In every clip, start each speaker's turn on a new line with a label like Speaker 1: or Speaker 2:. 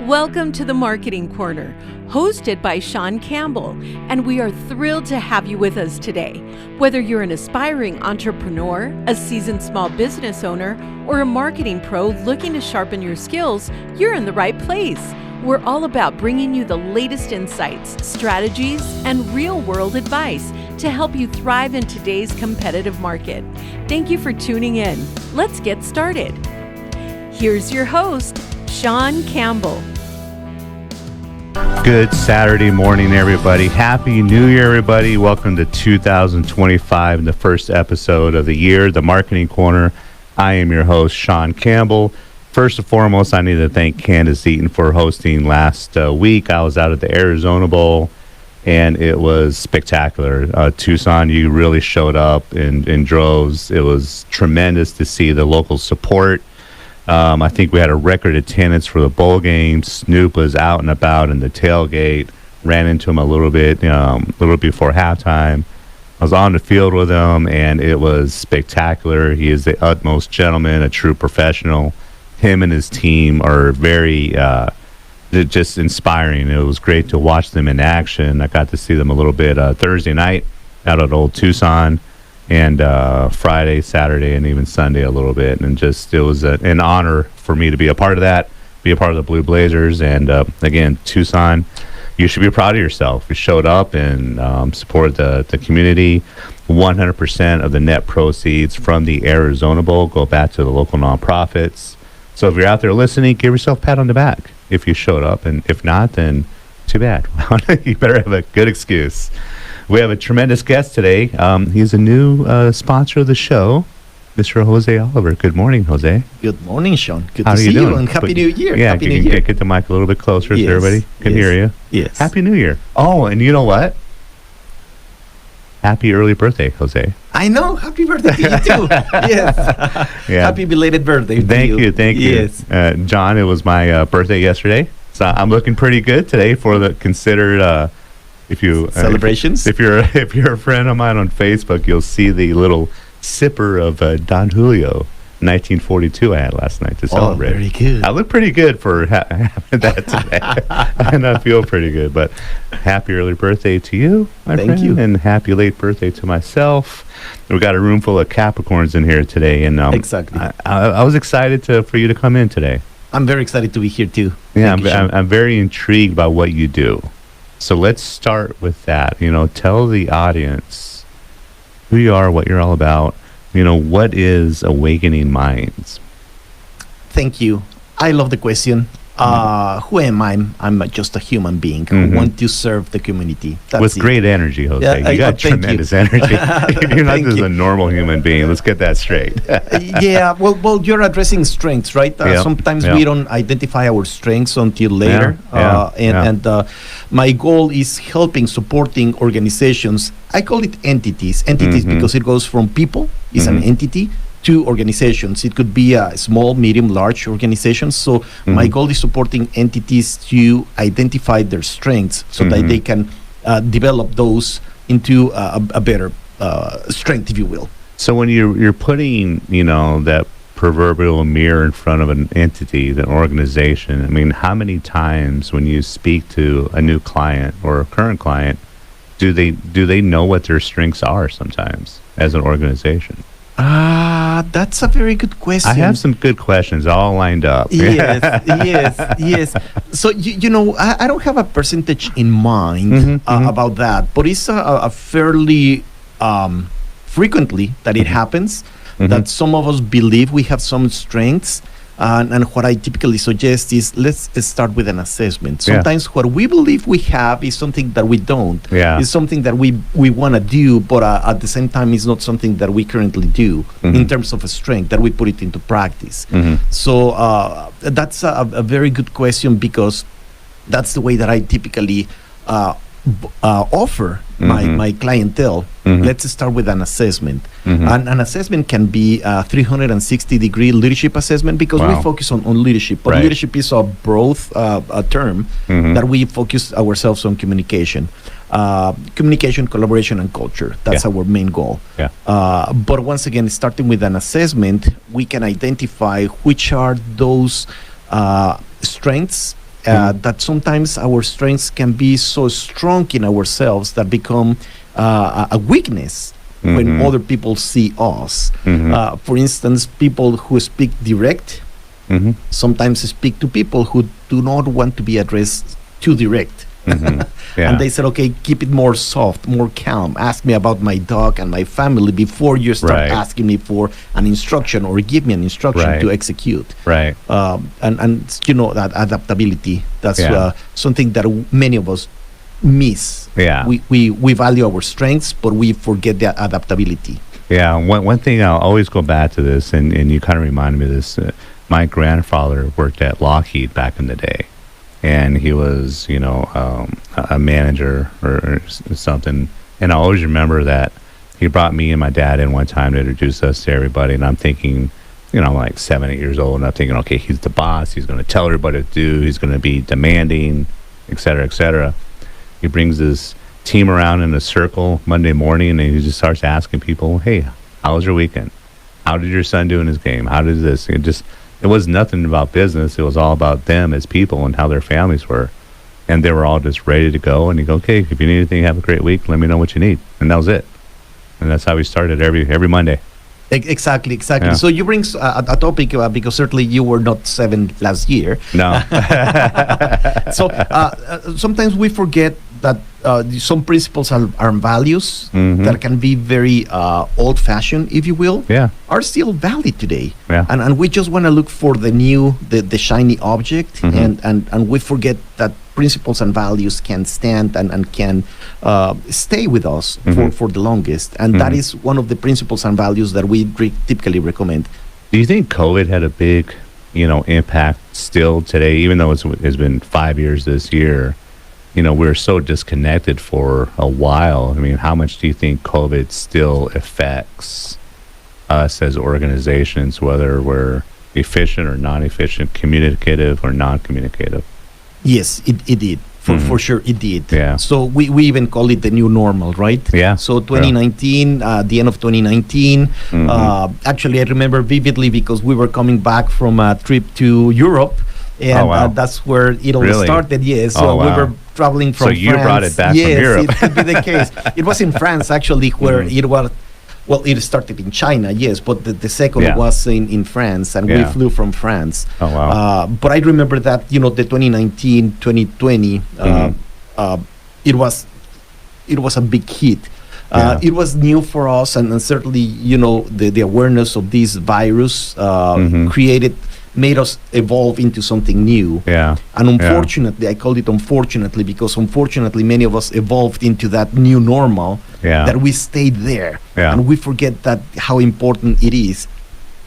Speaker 1: Welcome to the Marketing Corner, hosted by Shawn Campbell, and we are thrilled to have you with us today. Whether you're an aspiring entrepreneur, a seasoned small business owner, or a marketing pro looking to sharpen your skills, you're in the right place. We're all about bringing you the latest insights, strategies, and real-world advice to help you thrive in today's competitive market. Thank you for tuning in. Let's get started. Here's your host, Shawn Campbell.
Speaker 2: Good Saturday morning, everybody. Happy New Year, everybody. Welcome to 2025 and the first episode of the year, the Marketing Corner. I am your host, Shawn Campbell. First and foremost, I need to thank Candace Eaton for hosting last week. I was out at the Arizona Bowl, and it was spectacular. Tucson, you really showed up in droves. It was tremendous to see the local support. I think we had a record attendance for the bowl game. Snoop was out and about in the tailgate. Ran into him a little bit before halftime. I was on the field with him, and it was spectacular. He is the utmost gentleman, a true professional. Him and his team are very just inspiring. It was great to watch them in action. I got to see them a little bit Thursday night out at Old Tucson, and Friday, Saturday, and even Sunday a little bit. And just it was an honor for me to be a part of that, be a part of the Blue Blazers. And again, Tucson, you should be proud of yourself. You showed up and supported the community. 100% of the net proceeds from the Arizona Bowl go back to the local nonprofits. So if you're out there listening, give yourself a pat on the back if you showed up. And if not, then too bad. You better have a good excuse. We have a tremendous guest today. He's a new sponsor of the show, Mr. Jose Oliver. Good morning, Jose.
Speaker 3: Good morning, Shawn. Good to see you, and Happy New Year.
Speaker 2: Yeah,
Speaker 3: Happy
Speaker 2: you
Speaker 3: New
Speaker 2: can
Speaker 3: Year.
Speaker 2: get the mic a little bit closer so everybody can hear you.
Speaker 3: Yes.
Speaker 2: Happy New Year. Oh, and you know what? Happy early birthday, Jose.
Speaker 3: I know. Happy birthday to you, too. Yes.
Speaker 2: Yeah.
Speaker 3: Happy belated birthday to you.
Speaker 2: Thank you.
Speaker 3: Yes.
Speaker 2: John, it was my birthday yesterday, so I'm looking pretty good today for the considered... If you
Speaker 3: celebrations,
Speaker 2: if you're a friend of mine on Facebook, you'll see the little sipper of Don Julio 1942 I had last night to celebrate.
Speaker 3: Oh, very good.
Speaker 2: I look pretty good for having that today, and I feel pretty good. But happy early birthday to you, my friend.
Speaker 3: Thank you,
Speaker 2: and happy late birthday to myself. We've got a room full of Capricorns in here today, and
Speaker 3: exactly.
Speaker 2: I was excited for you to come in today.
Speaker 3: I'm very excited to be here too.
Speaker 2: Yeah, I'm very intrigued by what you do. So let's start with that. Tell the audience who you are, what you're all about. What is Awakening Minds?
Speaker 3: Thank you. I love the question. Who am I? I'm just a human being who want to serve the community. That's
Speaker 2: with great energy, Jose.
Speaker 3: Yeah,
Speaker 2: you got tremendous energy. You're not just a normal human being. Let's get that straight.
Speaker 3: Yeah. Well, you're addressing strengths, right? Sometimes we don't identify our strengths until later. And my goal is helping, supporting organizations. I call it entities because it goes from people, is an entity, to organizations. It could be a small, medium, large organization. So my goal is supporting entities to identify their strengths so that they can develop those into a better strength, if you will.
Speaker 2: So when you're putting, that proverbial mirror in front of an entity, an organization, I mean, how many times when you speak to a new client or a current client, do they know what their strengths are sometimes as an organization?
Speaker 3: That's a very good question.
Speaker 2: I have some good questions all lined up.
Speaker 3: Yes. So, I don't have a percentage in mind about that, but it's a fairly frequently that it happens, that some of us believe we have some strengths. And what I typically suggest is let's start with an assessment. Sometimes what we believe we have is something that we don't. It's something that we want to do, but at the same time, it's not something that we currently do in terms of a strength that we put it into practice. So that's a very good question, because that's the way that I typically offer my clientele. Let's start with an assessment. And an assessment can be a 360-degree leadership assessment, because we focus on leadership. But leadership is a broad term that we focus ourselves on communication. Communication, collaboration, and culture. That's our main goal. But once again, starting with an assessment, we can identify which are those strengths that sometimes our strengths can be so strong in ourselves that become a weakness when other people see us. For instance, people who speak direct sometimes speak to people who do not want to be addressed too direct. And they said, okay, keep it more soft, more calm. Ask me about my dog and my family before you start asking me for an instruction or give me an instruction to execute. And you know, that adaptability, that's something that many of us miss. We value our strengths, but we forget the adaptability.
Speaker 2: One thing, I'll always go back to this, and you kind of reminded me of this. My grandfather worked at Lockheed back in the day. And he was, you know, a manager or something. And I always remember that he brought me and my dad in one time to introduce us to everybody. And I'm thinking, you know, I'm like 7, 8 years old. And I'm thinking, okay, he's the boss. He's going to tell everybody what to do. He's going to be demanding, et cetera, et cetera. He brings his team around in a circle Monday morning, and he just starts asking people, hey, how was your weekend? How did your son do in his game? How did this? It was nothing about business. It was all about them as people and how their families were. And they were all just ready to go. And you go, okay, if you need anything, have a great week. Let me know what you need. And that was it. And that's how we started every Monday.
Speaker 3: Exactly. So you bring a topic because certainly you were not 7 last year.
Speaker 2: No.
Speaker 3: So sometimes we forget that some principles and values that can be very old-fashioned, if you will, are still valid today. And we just want to look for the new, the shiny object, and we forget that principles and values can stand and can stay with us for the longest. And that is one of the principles and values that we typically recommend.
Speaker 2: Do you think COVID had a big, impact still today, even though it's been 5 years this year? We're so disconnected for a while. I mean, how much do you think COVID still affects us as organizations, whether we're efficient or non-efficient, communicative or non-communicative?
Speaker 3: Yes, it did. For sure, it did.
Speaker 2: Yeah.
Speaker 3: So we even call it the new normal, right?
Speaker 2: Yeah.
Speaker 3: So 2019, the end of 2019, actually I remember vividly because we were coming back from a trip to Europe. And that's where it all started. Yes, so we were traveling from France.
Speaker 2: So you brought it back from Europe.
Speaker 3: Yes, it could be the case. It was in France, actually, where it was. Well, it started in China, yes, but the second was in France, and we flew from France.
Speaker 2: Oh, wow.
Speaker 3: But I remember that, the 2019, 2020, it was a big hit. It was new for us, and certainly, the awareness of this virus made us evolve into something new. And unfortunately, I call it unfortunately, because unfortunately many of us evolved into that new normal, that we stayed there. And we forget that how important it is.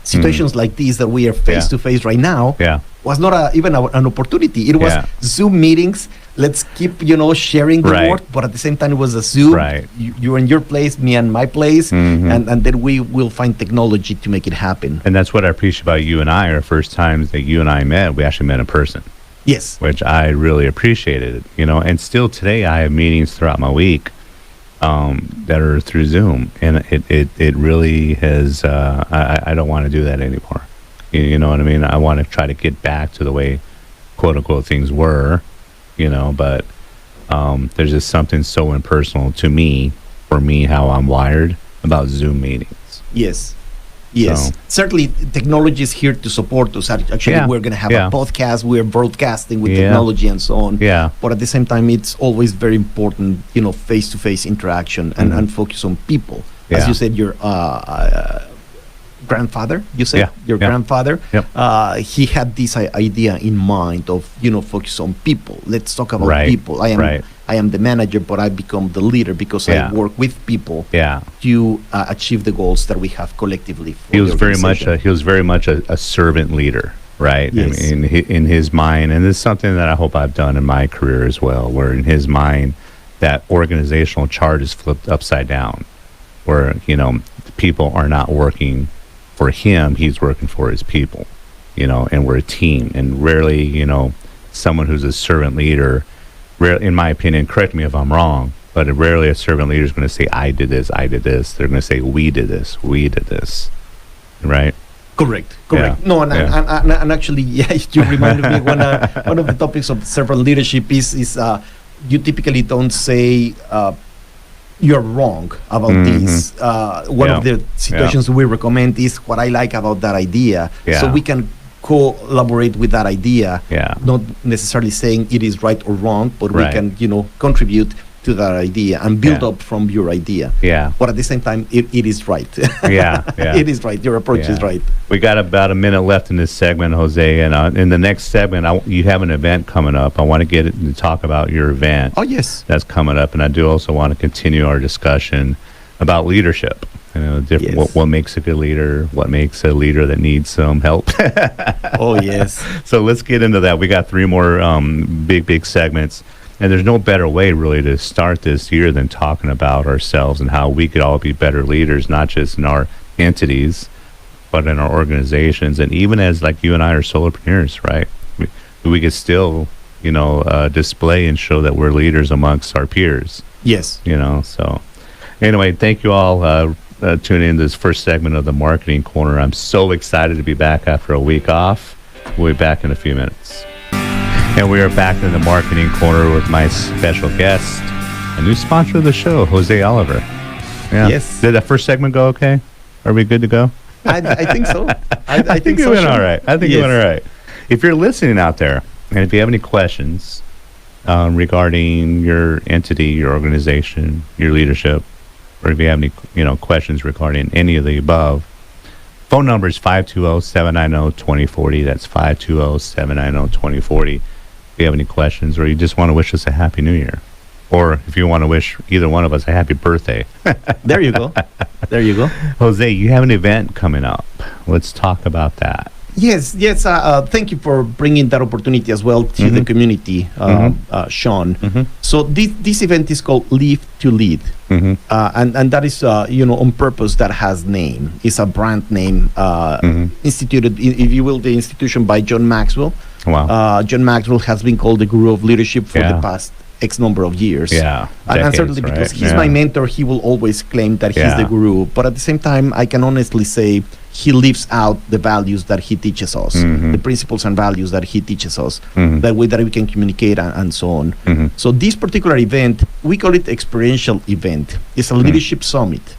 Speaker 3: Situations like these that we are face to face right now was not even an opportunity. It was Zoom meetings. Let's keep, sharing the work, but at the same time it was a Zoom. You're in your place, me and my place, and then we will find technology to make it happen.
Speaker 2: And that's what I appreciate about you and I. Our first times that you and I met, we actually met in person.
Speaker 3: Yes.
Speaker 2: Which I really appreciated, and still today I have meetings throughout my week that are through Zoom, and it really has, I don't want to do that anymore. You know what I mean? I want to try to get back to the way, quote unquote, things were, but there's just something so impersonal to me, for me, how I'm wired about Zoom meetings.
Speaker 3: Yes. So. Certainly technology is here to support us. Actually, we're going to have a podcast. We're broadcasting with technology and so on. But at the same time, it's always very important, face-to-face interaction and focus on people. As you said, your grandfather, grandfather, he had this idea in mind of, focus on people. Let's talk about people. I am the manager, but I become the leader because I work with people to achieve the goals that we have collectively.
Speaker 2: He was very much a servant leader, right?
Speaker 3: Yes.
Speaker 2: In his mind, and it's something that I hope I've done in my career as well, where in his mind that organizational chart is flipped upside down, where people are not working for him, he's working for his people, and we're a team. And rarely, someone who's a servant leader, in my opinion, correct me if I'm wrong, but rarely a servant leader is going to say, I did this, I did this. They're going to say, we did this, right?
Speaker 3: Correct.
Speaker 2: Yeah.
Speaker 3: No, and,
Speaker 2: Yeah.
Speaker 3: and actually, yeah, you reminded me one of the topics of servant leadership is you typically don't say you're wrong about this. One of the situations we recommend is what I like about that idea, so we can collaborate with that idea. Not necessarily saying it is right or wrong, but we can contribute to that idea and build up from your idea. But at the same time, it is right. It is right. Your approach is right.
Speaker 2: We got about a minute left in this segment, Jose, and in the next segment, you have an event coming up. I want to get it and talk about your event.
Speaker 3: Oh, yes.
Speaker 2: That's coming up, and I do also want to continue our discussion about leadership. What makes a good leader, what makes a leader that needs some help.
Speaker 3: Oh, yes.
Speaker 2: So let's get into that. We got 3 more big segments. And there's no better way, really, to start this year than talking about ourselves and how we could all be better leaders, not just in our entities, but in our organizations. And even as, like, you and I are solopreneurs, right? We could still, display and show that we're leaders amongst our peers.
Speaker 3: Yes.
Speaker 2: So anyway, thank you all tuning in to this first segment of the Marketing Corner. I'm so excited to be back after a week off. We'll be back in a few minutes. And we are back in the Marketing Corner with my special guest, a new sponsor of the show, Jose Oliver. Yeah.
Speaker 3: Yes.
Speaker 2: Did that first segment go okay? Are we good to go?
Speaker 3: I think so. I think
Speaker 2: it
Speaker 3: so,
Speaker 2: went
Speaker 3: Shawn.
Speaker 2: all right. I think it went all right. If you're listening out there, and if you have any questions regarding your entity, your organization, your leadership, or if you have any questions regarding any of the above, phone number is 520-790-2040. That's 520-790-2040. If you have any questions or you just want to wish us a happy new year, or if you want to wish either one of us a happy birthday.
Speaker 3: There you go.
Speaker 2: Jose, you have an event coming up. Let's talk about that.
Speaker 3: Yes. Thank you for bringing that opportunity as well to the community, Shawn. So this event is called Live to Lead, and that is on purpose. That has name. It's a brand name instituted, if you will, the institution by John Maxwell.
Speaker 2: Wow.
Speaker 3: John Maxwell has been called the guru of leadership for the past X number of years.
Speaker 2: Yeah,
Speaker 3: and certainly because he's my mentor, he will always claim that he's the guru. But at the same time, I can honestly say he lives out the values that he teaches us, the principles and values that he teaches us, that way that we can communicate and so on. So this particular event, we call it experiential event. It's a leadership summit.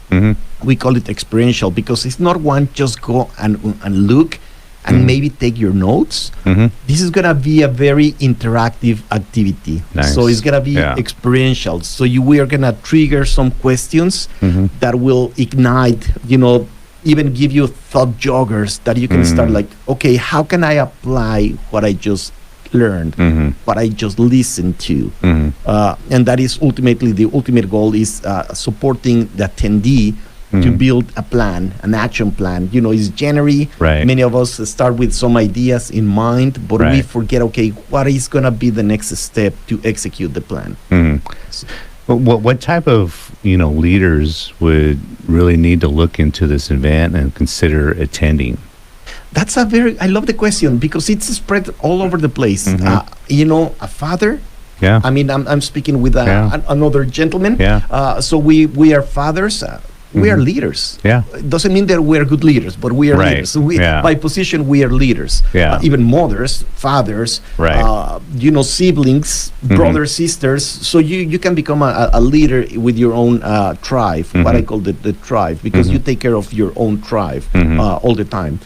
Speaker 3: We call it experiential because it's not one just go and look and maybe take your notes. This is going to be a very interactive activity.
Speaker 2: Nice.
Speaker 3: So it's going to be experiential. So we are going to trigger some questions that will ignite, even give you thought joggers that you can start like, okay, how can I apply what I just learned, what I just listened to? And that is ultimately, the ultimate goal is supporting the attendee to build a plan, an action plan. It's January.
Speaker 2: Right.
Speaker 3: Many of us start with some ideas in mind, but we forget, okay, what is going to be the next step to execute the plan?
Speaker 2: What type of leaders would really need to look into this event and consider attending?
Speaker 3: That's I love the question because it's spread all over the place. A father.
Speaker 2: Yeah.
Speaker 3: I mean, I'm speaking with another gentleman.
Speaker 2: Yeah.
Speaker 3: So we are fathers. We are leaders.
Speaker 2: Yeah.
Speaker 3: It doesn't mean that we're good leaders, but we are leaders. By position, we are leaders.
Speaker 2: Yeah.
Speaker 3: Even mothers, fathers, siblings, brothers, sisters. So you can become a leader with your own tribe, what I call the tribe, because you take care of your own tribe all the time.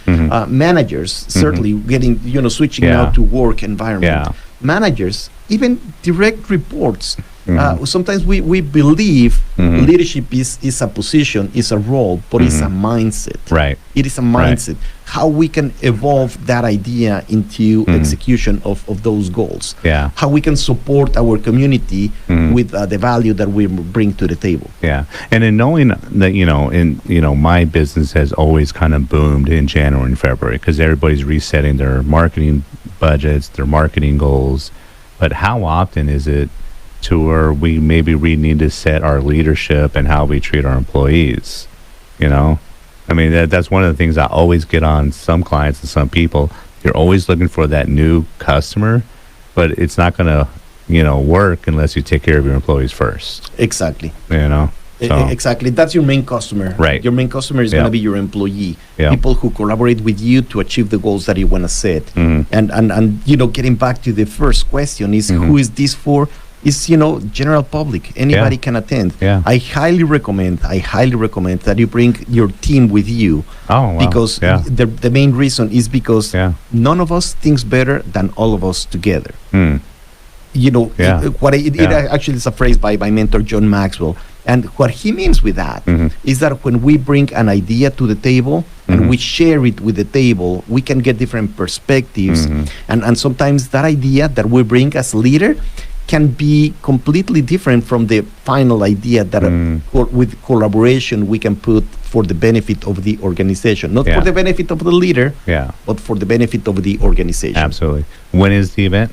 Speaker 3: Managers, certainly getting, switching now to work environment. Managers, even direct reports. Sometimes we believe leadership is a position, is a role, but it's a mindset.
Speaker 2: Right.
Speaker 3: It is a mindset. How we can evolve that idea into execution of those goals.
Speaker 2: Yeah.
Speaker 3: How we can support our community with the value that we bring to the table.
Speaker 2: Yeah. And in knowing that, my business has always kind of boomed in January and February because everybody's resetting their marketing budgets, their marketing goals. But how often is it to where we need to set our leadership and how we treat our employees? I mean, that's one of the things I always get on some clients and some people. You're always looking for that new customer, but it's not going to, work unless you take care of your employees first.
Speaker 3: Exactly. Exactly. That's your main customer.
Speaker 2: Right.
Speaker 3: Your main customer is going to be your employee.
Speaker 2: Yeah.
Speaker 3: People who collaborate with you to achieve the goals that you want to set. And getting back to the first question is who is this for? Is general public. Anybody can attend.
Speaker 2: Yeah.
Speaker 3: I highly recommend that you bring your team with you.
Speaker 2: Oh, wow.
Speaker 3: Because the main reason is because none of us thinks better than all of us together. It actually is a phrase by my mentor John Maxwell, and what he means with that is that when we bring an idea to the table and we share it with the table, we can get different perspectives, and sometimes that idea that we bring as leader can be completely different from the final idea that with collaboration we can put for the benefit of the organization, not for the benefit of the leader, but for the benefit of the organization.
Speaker 2: Absolutely. When is the event?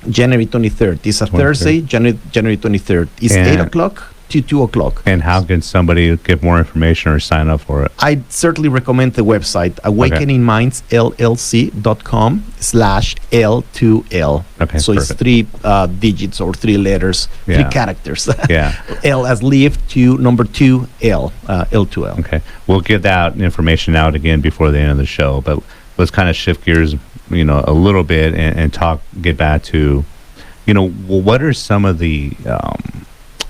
Speaker 3: January 23rd. It's a Thursday, January 23rd. It's 8 o'clock to 2 o'clock.
Speaker 2: And how can somebody get more information or sign up for it?
Speaker 3: I certainly recommend the website, awakeningminds.llc.com/L2L.
Speaker 2: Okay,
Speaker 3: so
Speaker 2: perfect.
Speaker 3: it's 3 digits or 3 letters, 3 characters. L as live to number 2, L, L2L.
Speaker 2: Okay. We'll get that information out again before the end of the show, but let's kind of shift gears, a little bit and get back to, what are some of the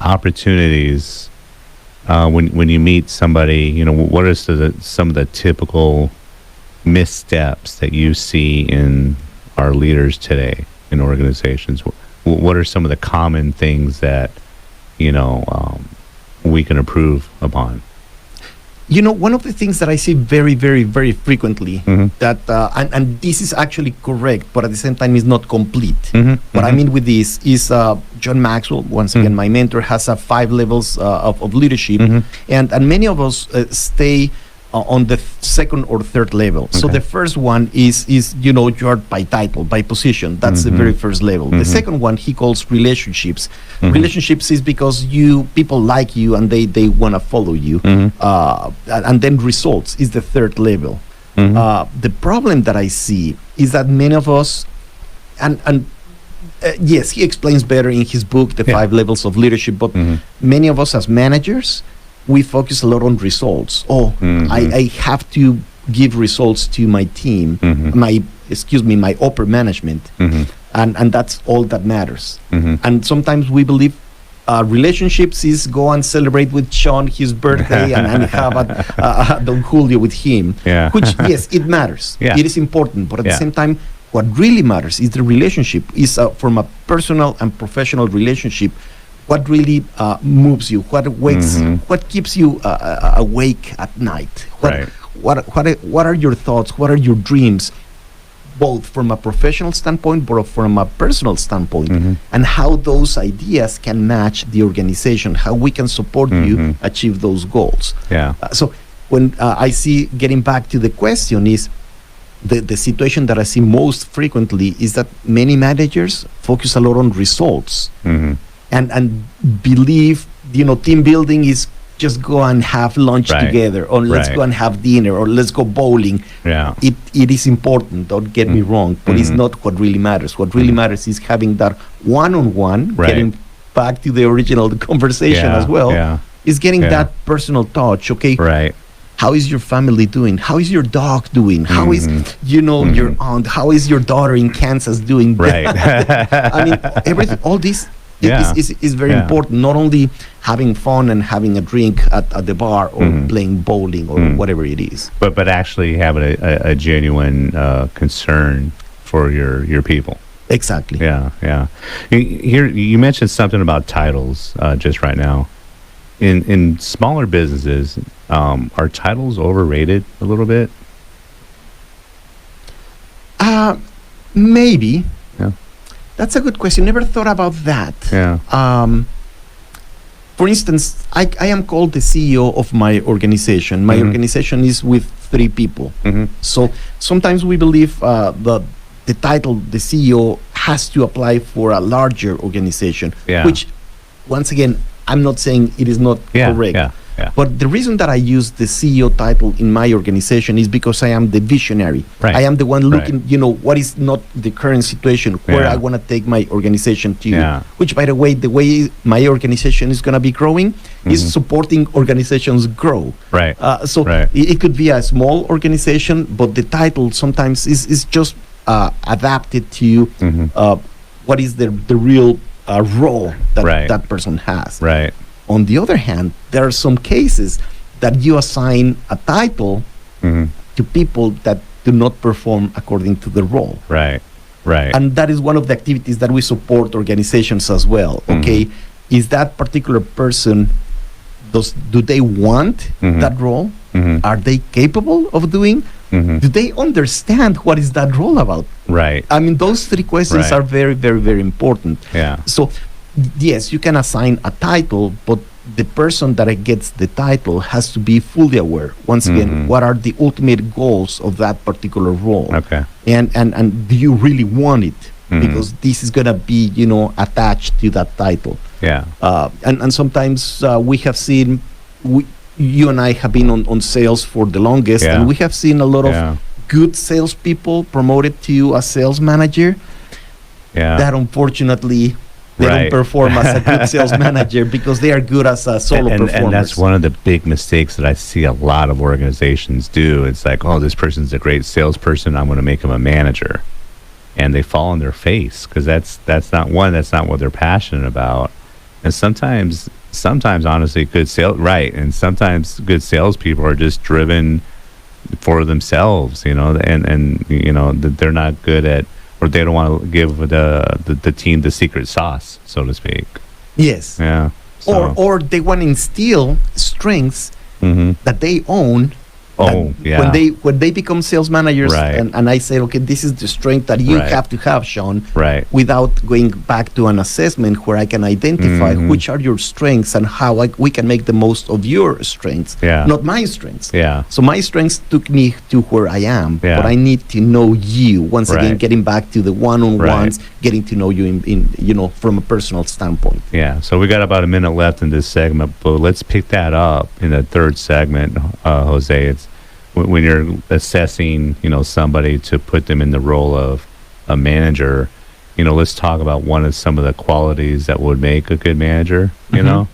Speaker 2: opportunities when you meet somebody, what are some of the typical missteps that you see in our leaders today in organizations? What are some of the common things that, we can improve upon?
Speaker 3: One of the things that I see very, very, very frequently that, and this is actually correct, but at the same time is not complete. What I mean with this is John Maxwell, once again, my mentor, has 5 levels of leadership, and many of us stay on the second or third level. Okay. So the first one is you are by title, by position. That's the very first level. The second one he calls relationships. Relationships is because people like you and they want to follow you. And then results is the third level. The problem that I see is that many of us, and yes, he explains better in his book the 5 levels of leadership, but many of us as managers, we focus a lot on results. I have to give results to my team, my upper management, and that's all that matters. And sometimes we believe relationships is go and celebrate with Shawn his birthday and have a Don Julio with him, which yes, it matters. It is important, but at the same time, what really matters is the relationship, is from a personal and professional relationship. What really moves you? What wakes? What keeps you awake at night? What are your thoughts? What are your dreams? Both from a professional standpoint, but from a personal standpoint, and how those ideas can match the organization. How we can support you achieve those goals. So when I see, getting back to the question, is the situation that I see most frequently is that many managers focus a lot on results. And believe, team building is just go and have lunch together, or let's go and have dinner, or let's go bowling. It is important, don't get me wrong, but it's not what really matters. What really matters is having that one-on-one, getting back to the original conversation as well, is getting that personal touch. Okay, how is your family doing? How is your dog doing? How is, your aunt, how is your daughter in Kansas doing? I mean, everything, all this is very important. Not only having fun and having a drink at the bar or playing bowling or whatever it is,
Speaker 2: but actually having a genuine concern for your people.
Speaker 3: Exactly.
Speaker 2: Here you mentioned something about titles just right now. In smaller businesses, are titles overrated a little bit?
Speaker 3: Maybe. That's a good question. Never thought about that. For instance, I am called the CEO of my organization. My organization is with 3 people. So sometimes we believe the title, the CEO, has to apply for a larger organization, which, once again, I'm not saying it is not correct.
Speaker 2: Yeah.
Speaker 3: But the reason that I use the CEO title in my organization is because I am the visionary.
Speaker 2: Right.
Speaker 3: I am the one looking,
Speaker 2: Right.
Speaker 3: what is not the current situation, where
Speaker 2: Yeah.
Speaker 3: I want to take my organization to.
Speaker 2: Yeah.
Speaker 3: Which, by the way my organization is going to be growing is supporting organizations grow.
Speaker 2: Right.
Speaker 3: So
Speaker 2: Right.
Speaker 3: it could be a small organization, but the title sometimes is just adapted to what is the real role that
Speaker 2: Right.
Speaker 3: that person has.
Speaker 2: Right.
Speaker 3: On the other hand, there are some cases that you assign a title to people that do not perform according to the role.
Speaker 2: Right. Right.
Speaker 3: And that is one of the activities that we support organizations as well. Okay, is that particular person, do they want that role? Are they capable of doing? Do they understand what is that role about?
Speaker 2: Right.
Speaker 3: I mean, those three questions
Speaker 2: Right.
Speaker 3: are very, very, very important.
Speaker 2: Yeah.
Speaker 3: So, yes, you can assign a title, but the person that gets the title has to be fully aware. Once again, what are the ultimate goals of that particular role?
Speaker 2: Okay.
Speaker 3: And do you really want it? Because this is gonna be, attached to that title.
Speaker 2: Yeah.
Speaker 3: And sometimes we have seen, you and I have been on sales for the longest,
Speaker 2: Yeah.
Speaker 3: and we have seen a lot
Speaker 2: Yeah.
Speaker 3: of good salespeople promoted to a sales manager
Speaker 2: Yeah.
Speaker 3: that unfortunately they
Speaker 2: Right.
Speaker 3: don't perform as a good sales manager because they are good as a solo performers.
Speaker 2: And that's one of the big mistakes that I see a lot of organizations do. It's like, oh, this person's a great salesperson, I'm going to make him a manager. And they fall on their face because that's not what they're passionate about. And sometimes honestly, and sometimes good salespeople are just driven for themselves, and that they're not good at, or they don't want to give the team the secret sauce, so to speak.
Speaker 3: Yes.
Speaker 2: Yeah. So,
Speaker 3: Or they want to instill strengths that they own.
Speaker 2: Oh, yeah.
Speaker 3: When they become sales managers,
Speaker 2: Right.
Speaker 3: and I say, okay, this is the strength that you
Speaker 2: Right.
Speaker 3: have to have, Shawn,
Speaker 2: Right.
Speaker 3: without going back to an assessment where I can identify which are your strengths and how we can make the most of your strengths,
Speaker 2: Yeah.
Speaker 3: not my strengths.
Speaker 2: Yeah.
Speaker 3: So my strengths took me to where I am,
Speaker 2: Yeah.
Speaker 3: but I need to know you. Once again,
Speaker 2: Right.
Speaker 3: getting back to the one-on-ones,
Speaker 2: Right.
Speaker 3: getting to know you in from a personal standpoint.
Speaker 2: Yeah, so we got about a minute left in this segment, but let's pick that up in the third segment, Jose. It's when you're assessing, somebody to put them in the role of a manager. Let's talk about some of the qualities that would make a good manager. And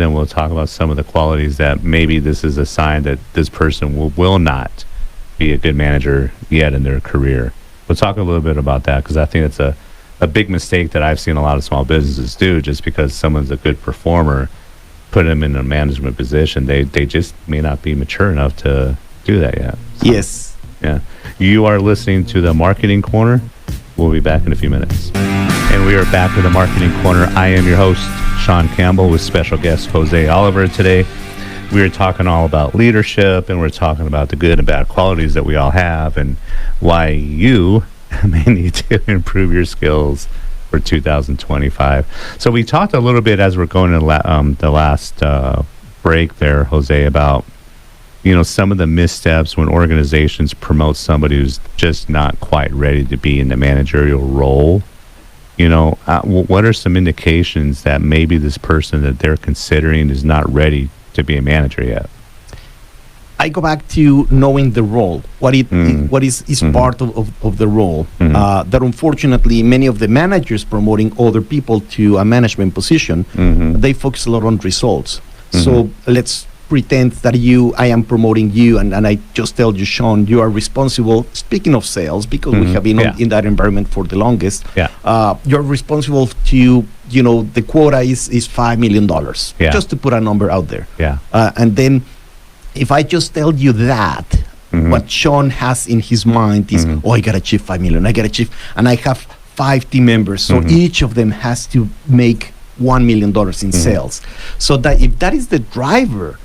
Speaker 2: then we'll talk about some of the qualities that maybe this is a sign that this person will not be a good manager yet in their career. We'll talk a little bit about that because I think it's a big mistake that I've seen a lot of small businesses do. Just because someone's a good performer, put them in a management position, they just may not be mature enough to do that yet.
Speaker 3: Yes.
Speaker 2: Yeah. You are listening to the Marketing Corner. We'll be back in a few minutes. And we are back with the Marketing Corner. I am your host, Shawn Campbell, with special guest Jose Oliver today. We are talking all about leadership, and we're talking about the good and bad qualities that we all have and why you may need to improve your skills for 2025. So we talked a little bit as we're going to the last break there, Jose, about some of the missteps when organizations promote somebody who's just not quite ready to be in the managerial role. What are some indications that maybe this person that they're considering is not ready to be a manager yet?
Speaker 3: I go back to knowing the role, what is part of the role. That unfortunately, many of the managers promoting other people to a management position, they focus a lot on results. So let's pretend that I am promoting you, and I just tell you, Shawn, you are responsible. Speaking of sales, because we have been in that environment for the longest.
Speaker 2: Yeah.
Speaker 3: You're responsible to, the quota is $5 million.
Speaker 2: Yeah.
Speaker 3: Just to put a number out there.
Speaker 2: Yeah.
Speaker 3: And then, if I just tell you that, what Shawn has in his mind is, I got to achieve 5 million. I got to achieve, and I have 5 team members, so each of them has to make $1 million in sales. So that if that is the driver,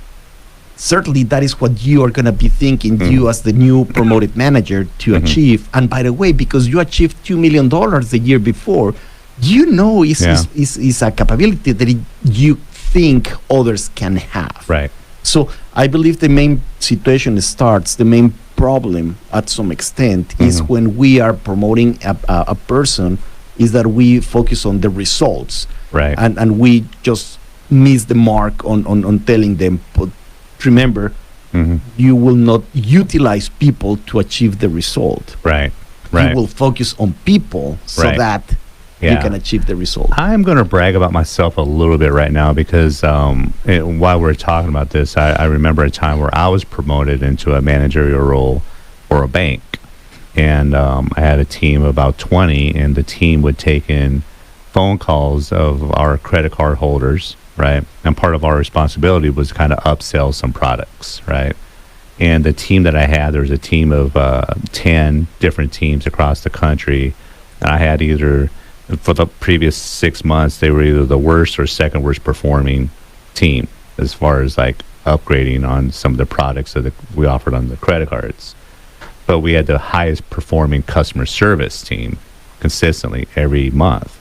Speaker 3: certainly that is what you are going to be thinking, you as the new promoted manager to achieve. And by the way, because you achieved $2 million the year before, is a capability that you think others can have.
Speaker 2: Right.
Speaker 3: So I believe the main situation starts, the main problem at some extent is when we are promoting a person, is that we focus on the results.
Speaker 2: Right.
Speaker 3: And we just miss the mark on telling them, but remember,
Speaker 2: Mm-hmm.
Speaker 3: you will not utilize people to achieve the result.
Speaker 2: Right.
Speaker 3: You will focus on people so
Speaker 2: Right.
Speaker 3: that you can achieve the result.
Speaker 2: I'm going to brag about myself a little bit right now because while we're talking about this, I remember a time where I was promoted into a managerial role for a bank. And I had a team of about 20, and the team would take in phone calls of our credit card holders, right? And part of our responsibility was kind of upsell some products, right? And the team that I had, there was a team of 10 different teams across the country. And I had either, for the previous 6 months, they were either the worst or second worst performing team as far as like upgrading on some of the products that we offered on the credit cards. But we had the highest performing customer service team consistently every month.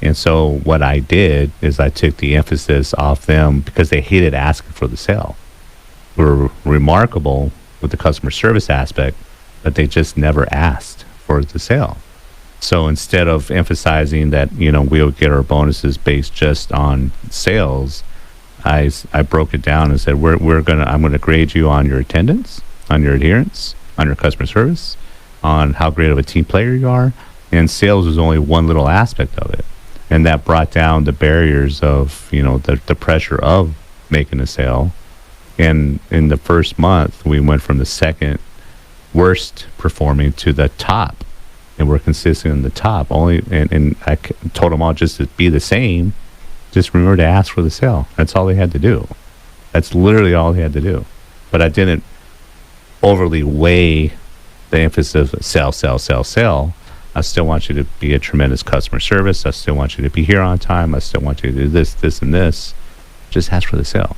Speaker 2: And so what I did is I took the emphasis off them because they hated asking for the sale. We were remarkable with the customer service aspect, but they just never asked for the sale. So instead of emphasizing that, we would get our bonuses based just on sales, I broke it down and said, I'm gonna grade you on your attendance, on your adherence, on your customer service, on how great of a team player you are, and sales was only one little aspect of it. And that brought down the barriers of, the pressure of making a sale. And in the first month, we went from the second worst performing to the top. And we're consistent in the top. And I told them all just to be the same. Just remember to ask for the sale. That's all they had to do. That's literally all they had to do. But I didn't overly weigh the emphasis of sell. I still want you to be a tremendous customer service. I still want you to be here on time. I still want you to do this, and this. Just ask for the sale.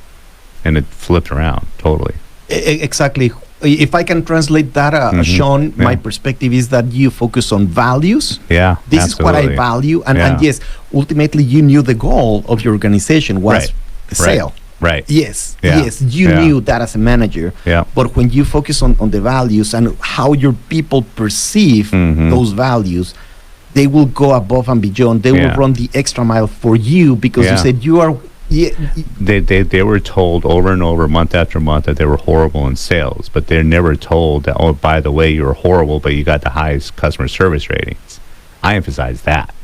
Speaker 2: And it flipped around totally.
Speaker 3: Exactly. If I can translate that, Shawn, my perspective is that you focus on values.
Speaker 2: Yeah,
Speaker 3: this absolutely. Is what I value. And yes, ultimately you knew the goal of your organization was the sale.
Speaker 2: Right.
Speaker 3: Yes. You knew that as a manager.
Speaker 2: Yeah.
Speaker 3: But when you focus on the values and how your people perceive those values, they will go above and beyond. They will run the extra mile for you because you said you are.
Speaker 2: They were told over and over, month after month, that they were horrible in sales, but they're never told that, oh, by the way, you were horrible, but you got the highest customer service ratings. I emphasize that.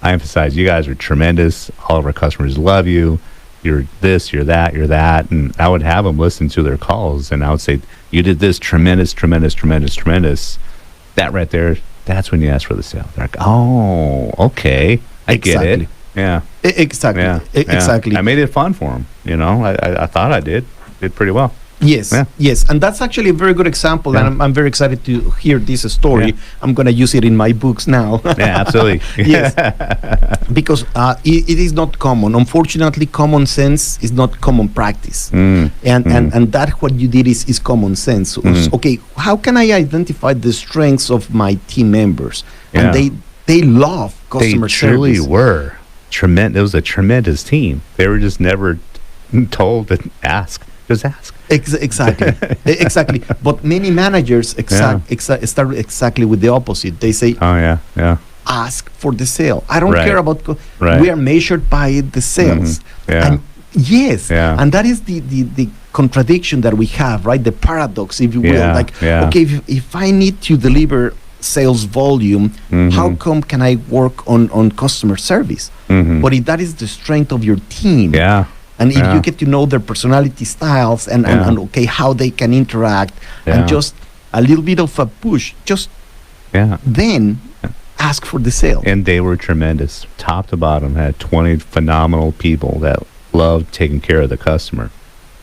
Speaker 2: I emphasize you guys are tremendous. All of our customers love you. You're this, you're that, you're that. And I would have them listen to their calls, and I would say, you did this tremendous. That right there, that's when you ask for the sale. They're like, oh, okay, I get it. Yeah.
Speaker 3: Exactly.
Speaker 2: Yeah.
Speaker 3: Exactly.
Speaker 2: I made it fun for them. I thought I did pretty well.
Speaker 3: Yes. And that's actually a very good example. And I'm very excited to hear this story. I'm going to use it in my books now.
Speaker 2: Yeah, absolutely.
Speaker 3: Yes. Because it is not common. Unfortunately, common sense is not common practice. And that what you did is common sense. Okay, how can I identify the strengths of my team members? And they love customer service.
Speaker 2: They truly were tremendous. It was a tremendous team. They were just never told to ask. Just ask.
Speaker 3: Exactly. Exactly. But many managers start exactly with the opposite. They say,
Speaker 2: oh, yeah.
Speaker 3: Ask for the sale. I don't care about...
Speaker 2: Right.
Speaker 3: We are measured by the sales. And and that is the contradiction that we have, right? The paradox, if you will. Okay, if I need to deliver sales volume, how come can I work on customer service? But if that is the strength of your team, and if you get to know their personality styles and okay, how they can interact, and just a little bit of a push, then ask for the sale.
Speaker 2: And they were tremendous, top to bottom. Had 20 phenomenal people that loved taking care of the customer.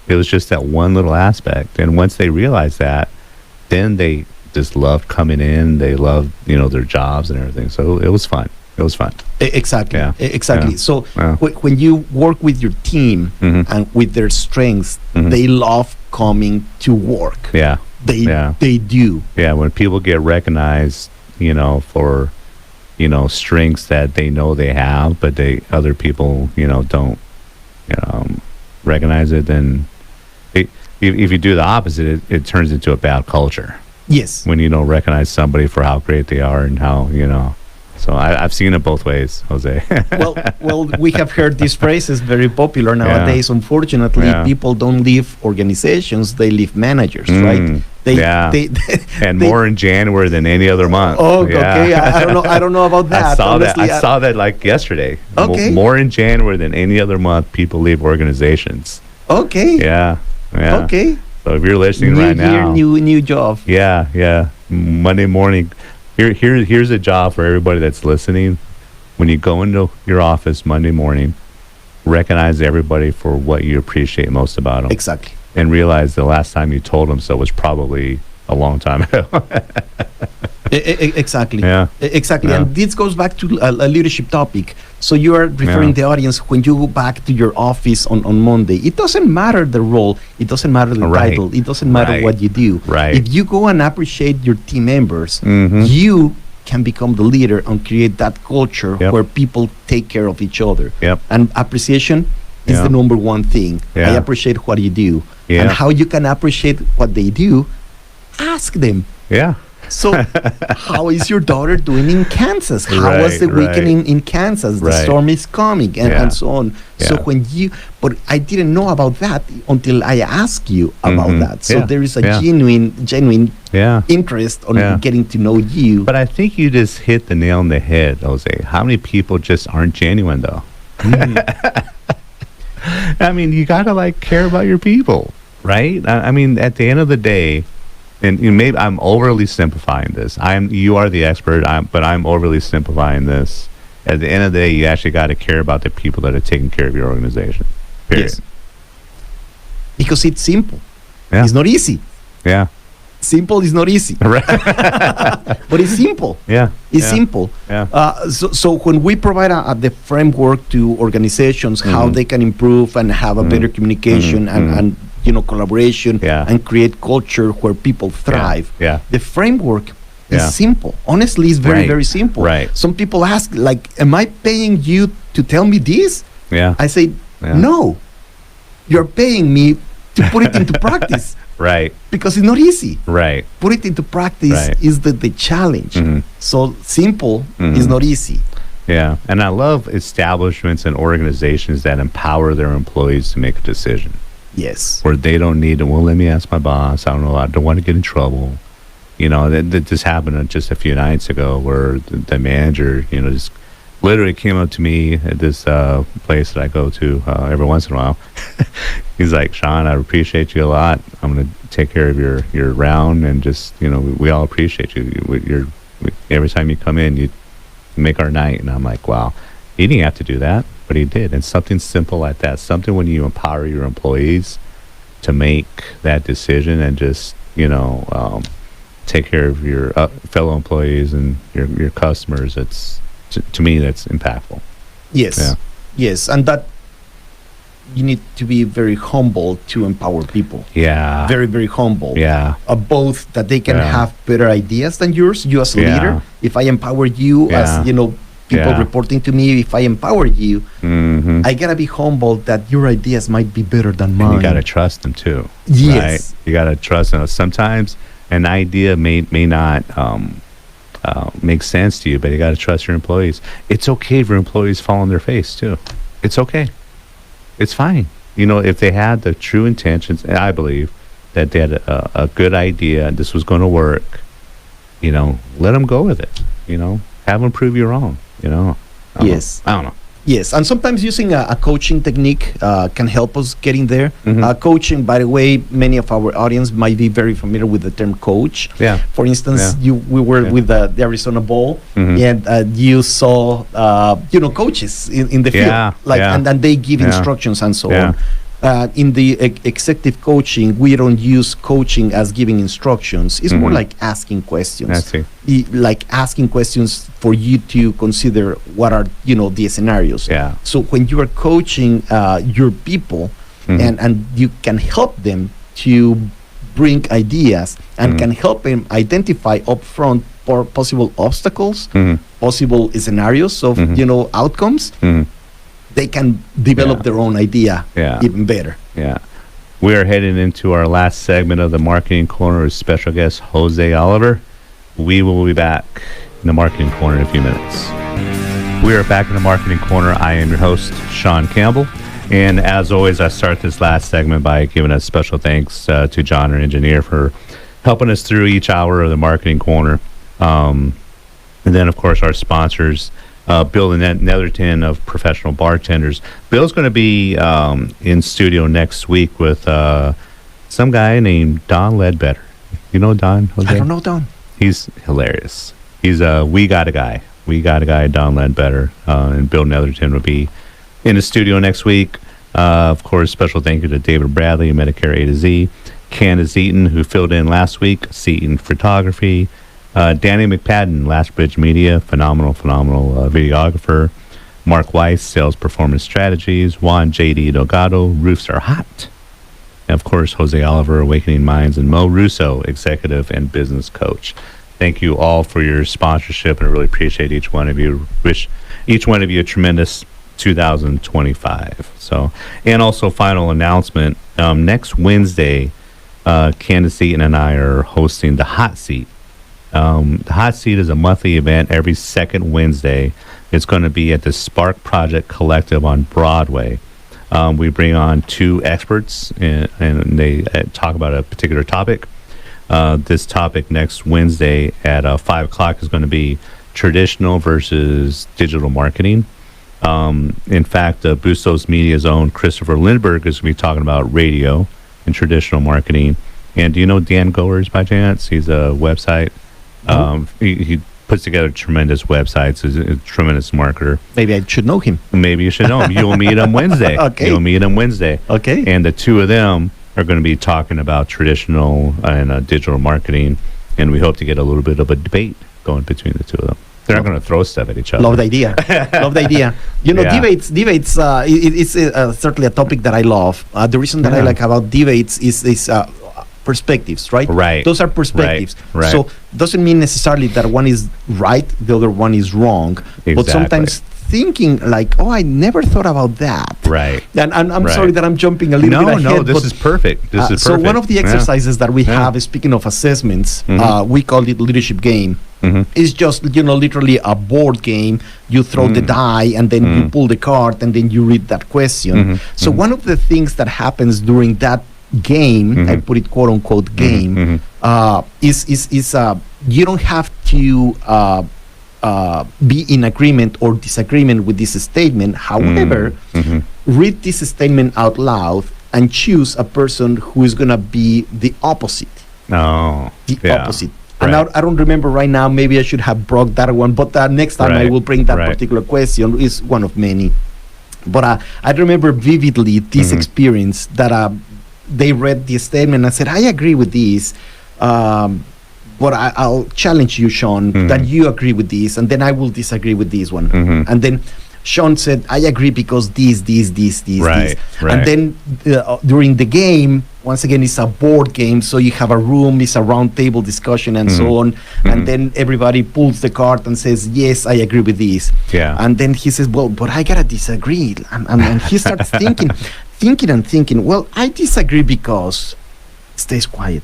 Speaker 2: It was just that one little aspect, and once they realized that, then they just loved coming in. They loved their jobs and everything. So it was fun.
Speaker 3: Exactly. So when you work with your team and with their strengths, they love coming to work. They do.
Speaker 2: Yeah, when people get recognized, for strengths that they know they have, but other people don't recognize it, then if you do the opposite, it turns into a bad culture.
Speaker 3: Yes.
Speaker 2: When you don't recognize somebody for how great they are and how So I've seen it both ways, Jose.
Speaker 3: Well, we have heard this phrase is very popular nowadays. Unfortunately, people don't leave organizations; they leave managers, right?
Speaker 2: And more in January than any other month.
Speaker 3: Oh, okay. I don't know about that.
Speaker 2: I saw that like yesterday.
Speaker 3: Okay.
Speaker 2: More in January than any other month, people leave organizations.
Speaker 3: Okay.
Speaker 2: Yeah.
Speaker 3: Okay.
Speaker 2: So if you're listening right now,
Speaker 3: new job.
Speaker 2: Yeah. Monday morning. Here's a job for everybody that's listening. When you go into your office Monday morning, recognize everybody for what you appreciate most about them.
Speaker 3: Exactly.
Speaker 2: And realize the last time you told them so was probably a long time ago.
Speaker 3: Exactly.
Speaker 2: Yeah.
Speaker 3: Exactly.
Speaker 2: Yeah.
Speaker 3: And this goes back to a leadership topic. So you are referring the audience when you go back to your office on Monday. It doesn't matter the role. It doesn't matter the title. It doesn't matter what you do.
Speaker 2: Right.
Speaker 3: If you go and appreciate your team members, you can become the leader and create that culture where people take care of each other.
Speaker 2: Yep.
Speaker 3: And appreciation is the number one thing.
Speaker 2: Yeah.
Speaker 3: I appreciate what you do.
Speaker 2: Yeah.
Speaker 3: And how you can appreciate what they do, ask them.
Speaker 2: Yeah.
Speaker 3: So, how is your daughter doing in Kansas? How was the weekend in Kansas? The storm is coming, and so on.
Speaker 2: Yeah.
Speaker 3: So but I didn't know about that until I asked you about that. So there is a genuine interest on getting to know you.
Speaker 2: But I think you just hit the nail on the head, Jose. How many people just aren't genuine, though? I mean, you gotta care about your people, right? I mean, at the end of the day. And maybe I'm overly simplifying this. You are the expert, but I'm overly simplifying this. At the end of the day, you actually got to care about the people that are taking care of your organization. Period.
Speaker 3: Yes. Because it's simple.
Speaker 2: Yeah.
Speaker 3: It's not easy.
Speaker 2: Yeah.
Speaker 3: Simple is not easy.
Speaker 2: Right.
Speaker 3: But it's simple.
Speaker 2: Yeah.
Speaker 3: It's simple.
Speaker 2: Yeah.
Speaker 3: So when we provide the framework to organizations, how they can improve and have a better communication and collaboration and create culture where people thrive.
Speaker 2: Yeah.
Speaker 3: The framework is simple. Honestly, it's very, very simple.
Speaker 2: Right.
Speaker 3: Some people ask, am I paying you to tell me this?
Speaker 2: Yeah.
Speaker 3: I say, no. You're paying me to put it into practice.
Speaker 2: Right.
Speaker 3: Because it's not easy.
Speaker 2: Right.
Speaker 3: Put it into practice is the challenge. So simple is not easy.
Speaker 2: Yeah. And I love establishments and organizations that empower their employees to make a decision.
Speaker 3: Yes.
Speaker 2: Where they don't need to, let me ask my boss. I don't know. I don't want to get in trouble. This happened just a few nights ago where the manager, just literally came up to me at this place that I go to every once in a while. He's like, Shawn, I appreciate you a lot. I'm going to take care of your round and just, we all appreciate you. Every time you come in, you make our night. And I'm like, wow, he didn't have to do that. But he did. And something simple like that, something when you empower your employees to make that decision and just, take care of your fellow employees and your customers, it's, to me, that's impactful.
Speaker 3: Yes.
Speaker 2: Yeah.
Speaker 3: Yes. And that you need to be very humble to empower people.
Speaker 2: Yeah.
Speaker 3: Very, very humble.
Speaker 2: Yeah.
Speaker 3: Both that they can have better ideas than yours, you as a leader. If I empower you as, people reporting to me, if I empower you, I gotta be humble that your ideas might be better than mine.
Speaker 2: And you gotta trust them too.
Speaker 3: Yes.
Speaker 2: Right? You gotta trust them. Sometimes an idea may not make sense to you, but you gotta trust your employees. It's okay if your employees fall on their face too. It's okay. It's fine. If they had the true intentions, and I believe that they had a good idea and this was going to work, let them go with it. Have them prove you wrong. I don't know.
Speaker 3: Yes, and sometimes using a coaching technique can help us getting there. Coaching, by the way, many of our audience might be very familiar with the term coach.
Speaker 2: Yeah.
Speaker 3: For instance, we were with the Arizona Bowl, and you saw, coaches in the field, and then they give instructions and so on. In the executive coaching, we don't use coaching as giving instructions. It's more like asking questions.
Speaker 2: I see.
Speaker 3: Like asking questions for you to consider what are, the scenarios.
Speaker 2: Yeah.
Speaker 3: So when you are coaching your people and you can help them to bring ideas and can help them identify upfront for possible obstacles, possible scenarios of, outcomes, they can develop their own idea even better.
Speaker 2: Yeah. We are heading into our last segment of the Marketing Corner with special guest Jose Oliver. We will be back in the Marketing Corner in a few minutes. We are back in the Marketing Corner. I am your host, Shawn Campbell. And as always, I start this last segment by giving a special thanks to John, our engineer, for helping us through each hour of the Marketing Corner. And then, of course, our sponsors, Bill and Netherton of Professional Bartenders. Bill's going to be in studio next week with some guy named Don Ledbetter. You know Don, Jose?
Speaker 3: I don't know Don.
Speaker 2: He's hilarious. He's We Got a Guy. We Got a Guy, Don Ledbetter. And Bill Netherton will be in the studio next week. Of course, special thank you to David Bradley, Medicare A to Z. Candace Eaton, who filled in last week, Seaton Photography. Danny McPadden, Last Bridge Media, phenomenal videographer. Mark Weiss, Sales Performance Strategies. Juan J.D. Delgado, Roofs Are Hot. And, of course, Jose Oliver, Awakening Minds, and Mo Russo, Executive and Business Coach. Thank you all for your sponsorship, and I really appreciate each one of you. Wish each one of you a tremendous 2025. So, and also final announcement, next Wednesday, Candace Eaton and I are hosting the Hot Seat. The Hot Seat is a monthly event every second Wednesday. It's going to be at the Spark Project Collective on Broadway. We bring on two experts, and they talk about a particular topic. This topic next Wednesday at 5 o'clock is going to be traditional versus digital marketing. In fact, Bustos Media's own Christopher Lindbergh is going to be talking about radio and traditional marketing. And do you know Dan Goers by chance? He's a website. He puts together tremendous websites. He's a tremendous marketer.
Speaker 3: Maybe I should know him.
Speaker 2: Maybe you should know him. You'll meet him Wednesday.
Speaker 3: Okay.
Speaker 2: You'll meet him Wednesday.
Speaker 3: Okay.
Speaker 2: And the two of them are going to be talking about traditional and digital marketing. And we hope to get a little bit of a debate going between the two of them. They're not going to throw stuff at each other.
Speaker 3: Love the idea. Love the idea. You know, debates. It's certainly a topic that I love. The reason that I like about debates is perspectives, right?
Speaker 2: Right.
Speaker 3: Those are perspectives.
Speaker 2: Right.
Speaker 3: So doesn't mean necessarily that one is right, the other one is wrong.
Speaker 2: Exactly.
Speaker 3: But sometimes thinking like, oh, I never thought about that.
Speaker 2: Right.
Speaker 3: And I'm sorry that I'm jumping a little bit ahead.
Speaker 2: No, this is perfect. This is perfect.
Speaker 3: So one of the exercises that we have, speaking of assessments, we call it leadership game. It's just, literally a board game. You throw the die and then you pull the card and then you read that question. So one of the things that happens during that game, I put it quote unquote game, is you don't have to be in agreement or disagreement with this statement. However, read this statement out loud and choose a person who is going to be the opposite. Opposite. And now I don't remember right now. Maybe I should have brought that one, but next time I will bring that particular question. Is one of many. But I remember vividly this experience that they read the statement and said, I agree with this, but I'll challenge you, Shawn, that you agree with this, and then I will disagree with this one. And then Shawn said, I agree because this.
Speaker 2: Right.
Speaker 3: And then during the game, once again, it's a board game, so you have a room, it's a round table discussion and so on. And then everybody pulls the card and says, yes, I agree with this.
Speaker 2: Yeah.
Speaker 3: And then he says, well, but I gotta disagree. And he starts thinking, well, I disagree because, stays quiet.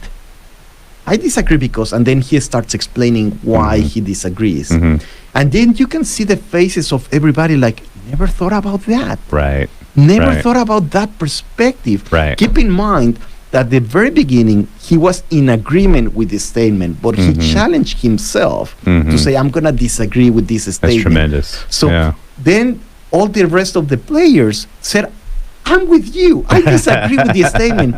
Speaker 3: I disagree because, and then he starts explaining why he disagrees. And then you can see the faces of everybody like, never thought about that.
Speaker 2: Right.
Speaker 3: Never thought about that perspective.
Speaker 2: Right.
Speaker 3: Keep in mind that at the very beginning, he was in agreement with this statement, but he challenged himself to say, I'm going to disagree with this statement.
Speaker 2: That's tremendous.
Speaker 3: So then all the rest of the players said, I'm with you. I disagree with the statement.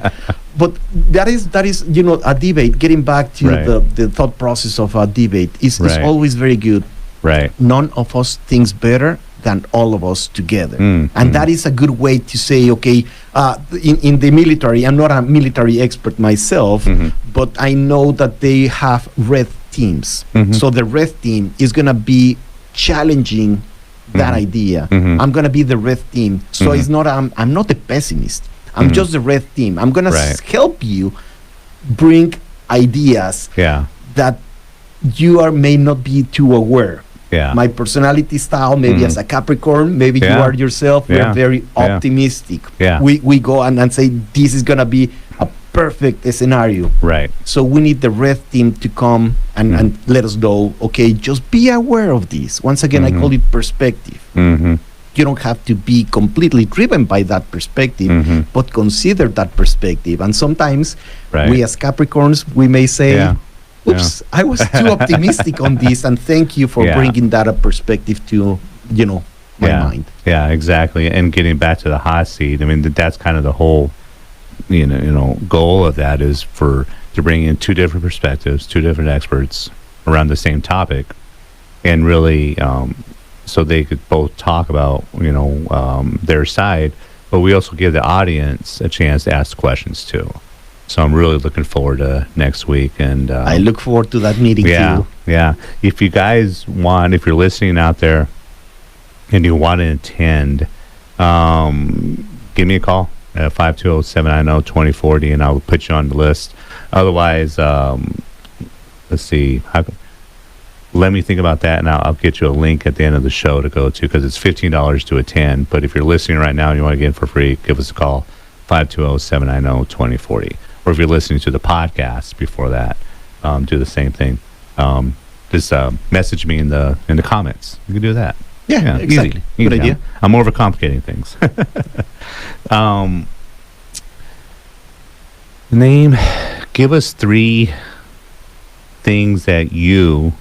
Speaker 3: But that is a debate. Getting back to the thought process of a debate is always very good.
Speaker 2: Right.
Speaker 3: None of us thinks better than all of us together. And that is a good way to say, okay, in the military, I'm not a military expert myself, but I know that they have red teams. So the red team is going to be challenging that idea. I'm going to be the red team. So it's not, I'm not a pessimist. I'm just the red team. I'm going to help you bring ideas that you may not be too aware. My personality style, maybe as a Capricorn, maybe you are yourself. We're very optimistic. We go and say this is going to be a perfect scenario.
Speaker 2: Right.
Speaker 3: So we need the red team to come and let us know, okay, just be aware of this. Once again, I call it perspective. You don't have to be completely driven by that perspective, but consider that perspective. And sometimes we as Capricorns, we may say, oops, I was too optimistic on this, and thank you for bringing that up perspective to, my mind.
Speaker 2: Yeah, exactly. And getting back to the hot seat, I mean, that's kind of the whole, goal of that is to bring in two different perspectives, two different experts around the same topic, and really, so they could both talk about, their side, but we also give the audience a chance to ask questions too. So I'm really looking forward to next week, and
Speaker 3: I look forward to that meeting too.
Speaker 2: Yeah. If you guys want, if you're listening out there and you want to attend, give me a call at 520-790-2040, and I'll put you on the list. Otherwise, let's see, let me think about that, and I'll get you a link at the end of the show to go to, because it's $15 to attend. But if you're listening right now and you want to get in for free, give us a call, 520-790-2040. Or if you're listening to the podcast before that, do the same thing. Just message me in the comments. You can do that.
Speaker 3: Yeah, exactly.
Speaker 2: Easy.
Speaker 3: Good idea.
Speaker 2: I'm overcomplicating things. Give us 3 things that you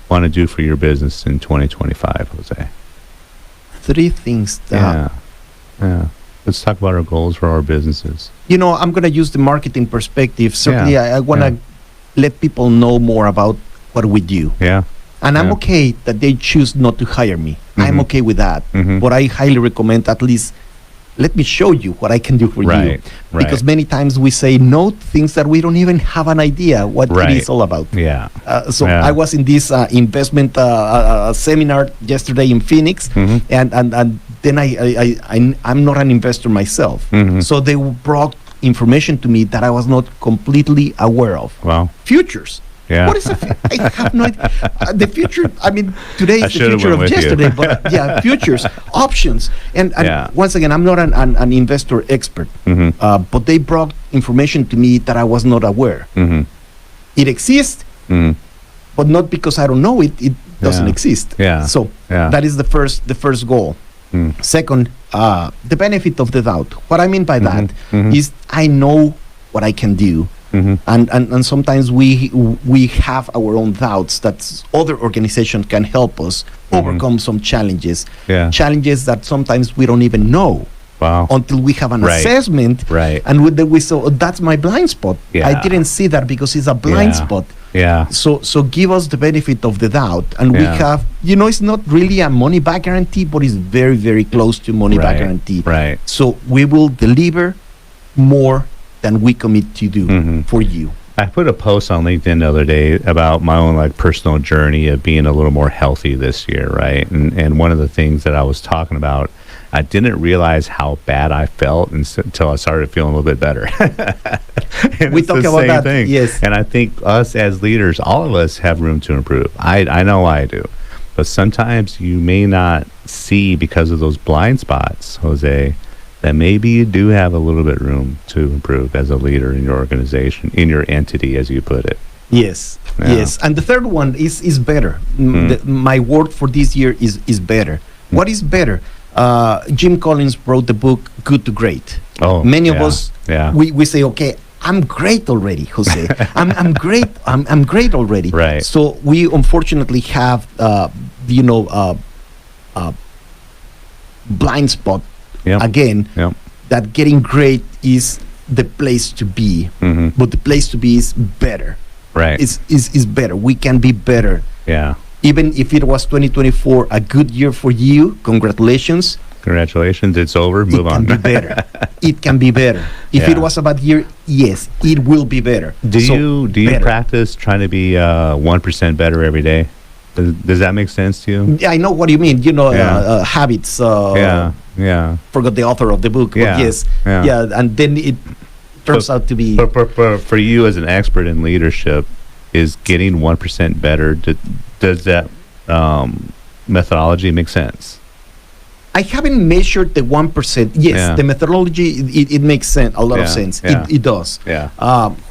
Speaker 2: want to do for your business in 2025, Jose.
Speaker 3: 3 things that...
Speaker 2: Yeah. Let's talk about our goals for our businesses.
Speaker 3: I'm going to use the marketing perspective. Certainly, I want to let people know more about what we do.
Speaker 2: Yeah.
Speaker 3: And I'm okay that they choose not to hire me. I'm okay with that. But I highly recommend, at least, let me show you what I can do for you. Because many times we say no to things that we don't even have an idea what it is all about. I was in this investment seminar yesterday in Phoenix, and then I'm not an investor myself. So they brought information to me that I was not completely aware of.
Speaker 2: Wow.
Speaker 3: Futures.
Speaker 2: Yeah.
Speaker 3: What is I have no idea. The future, I mean, today is the future of yesterday, but futures, options. And once again, I'm not an investor expert, but they brought information to me that I was not aware. It exists, but not because I don't know it, it doesn't exist. So that is the first goal. Second, the benefit of the doubt. What I mean by that is I know what I can do. And sometimes we have our own doubts that other organizations can help us overcome some challenges. Challenges that sometimes we don't even know until we have an assessment. And we say, that's my blind spot. I didn't see that because it's a blind spot. So give us the benefit of the doubt. And we have, it's not really a money back guarantee, but it's very, very close to money back guarantee. So we will deliver more than we commit to do for you.
Speaker 2: I put a post on LinkedIn the other day about my own personal journey of being a little more healthy this year, right? And one of the things that I was talking about, I didn't realize how bad I felt until I started feeling a little bit better.
Speaker 3: We talk about that,
Speaker 2: thing.
Speaker 3: Yes.
Speaker 2: And I think us as leaders, all of us have room to improve. I know I do. But sometimes you may not see, because of those blind spots, Jose, that maybe you do have a little bit room to improve as a leader in your organization, in your entity, as you put it.
Speaker 3: Yes. And the third one is better. My word for this year is better. What is better? Jim Collins wrote the book Good to Great. Many of us, we say, okay, I'm great already, Jose. I'm great. I'm great already. So we unfortunately have, blind spot. Again, that getting great is the place to be, but the place to be is better. Is better. We can be better. Even if it was 2024 a good year for you, congratulations.
Speaker 2: It's over. Move on.
Speaker 3: It can be better. It can be better. If it was a bad year, yes, it will be better.
Speaker 2: Do you practice trying to be 1% better every day? Does that make sense to you?
Speaker 3: Yeah, I know what you mean. Habits. Forgot the author of the book. But yes. And then it turns out to be.
Speaker 2: But for you as an expert in leadership, is getting 1% better? Does that methodology make sense?
Speaker 3: I haven't measured the 1%. Yes,
Speaker 2: Yeah.
Speaker 3: the methodology, it makes sense, a lot of sense.
Speaker 2: Yeah.
Speaker 3: It does.
Speaker 2: Yeah.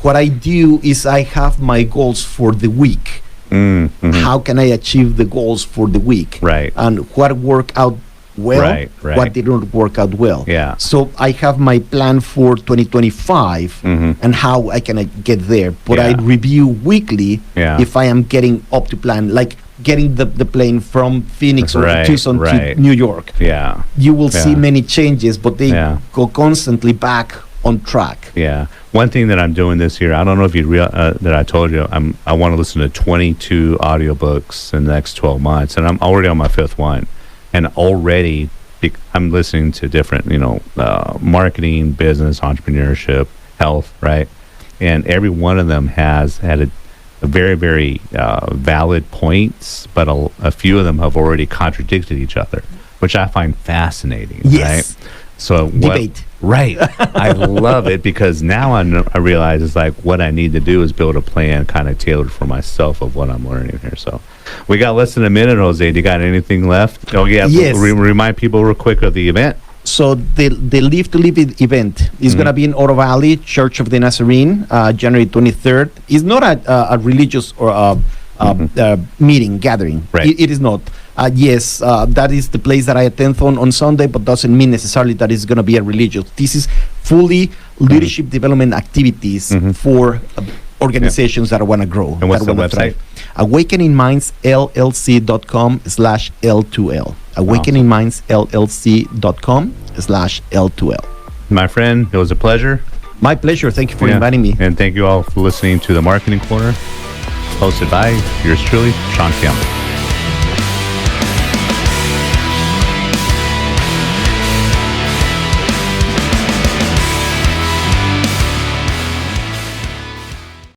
Speaker 3: What I do is I have my goals for the week. How can I achieve the goals for the week?
Speaker 2: Right.
Speaker 3: And what worked out well,
Speaker 2: Right.
Speaker 3: what didn't work out well.
Speaker 2: Yeah.
Speaker 3: So I have my plan for 2025 and how I can get there. But I
Speaker 2: Yeah.
Speaker 3: review weekly
Speaker 2: Yeah.
Speaker 3: if I am getting up to plan, like getting the plane from Phoenix or
Speaker 2: Right,
Speaker 3: Tucson
Speaker 2: right.
Speaker 3: to New York.
Speaker 2: Yeah.
Speaker 3: You will see
Speaker 2: Yeah.
Speaker 3: many changes, but they
Speaker 2: Yeah.
Speaker 3: go constantly back on track.
Speaker 2: Yeah. One thing that I'm doing this year, I don't know if you that I told you, I want to listen to 22 audiobooks in the next 12 months, and I'm already on my fifth one, and already I'm listening to different, marketing, business, entrepreneurship, health, right? And every one of them has had a very, very valid points, but a few of them have already contradicted each other, which I find fascinating.
Speaker 3: Yes.
Speaker 2: Right? So
Speaker 3: Debate.
Speaker 2: Right. I love it because now I realize it's like what I need to do is build a plan kind of tailored for myself of what I'm learning here. So we got less than a minute, Jose. Do you got anything left? Oh, yeah.
Speaker 3: Yes.
Speaker 2: Remind people real quick of the event.
Speaker 3: So the Live to Live event is going to be in Oro Valley, Church of the Nazarene, January 23rd. It's not a religious or meeting, gathering.
Speaker 2: Right.
Speaker 3: It is not. Yes, that is the place that I attend on Sunday, but doesn't mean necessarily that it's going to be a religious. This is fully leadership development activities for organizations that want to grow.
Speaker 2: And what's
Speaker 3: that
Speaker 2: the
Speaker 3: wanna
Speaker 2: website?
Speaker 3: thrive. AwakeningMindsLLC.com/L2L. AwakeningMindsLLC.com/L2L.
Speaker 2: My friend, it was a pleasure.
Speaker 3: My pleasure. Thank you for
Speaker 2: Yeah.
Speaker 3: inviting me.
Speaker 2: And thank you all for listening to The Marketing Corner, hosted by yours truly, Shawn Campbell.